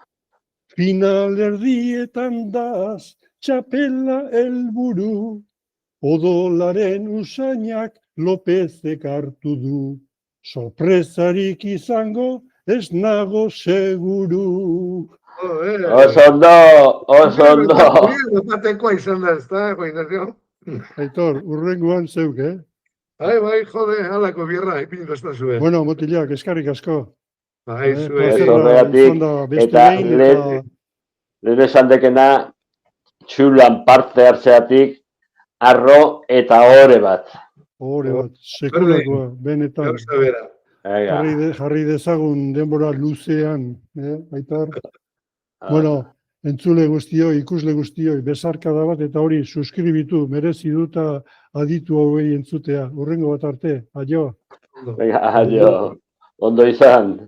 Final erdietan daz, txapela helburu, odolaren usainak Lopezek hartu du. Sorpresarik izango ez nago seguru. Oso ondo. Batekoa izan da, ez da, Ignacio? Aitor, urrengoan zeuk, Bai, jode, halako bierra, ipiniko ez da zuen. Bueno, motilak, eskarrik asko. Bai, zuen. Eta lehen esan dekena, txulan parte hartzeatik, arro eta ore bat. Ore bat, sekulakoa, benetan. Jarri dezagun denbora luzean, Aitor. Bueno, entzule guztioi, ikusle guztioi, besarkada bat, eta hori suskribitu, merezi duta aditu hauei entzutea. Hurrengo bat arte, aio. Ondo. Venga, adio. Ondo izan.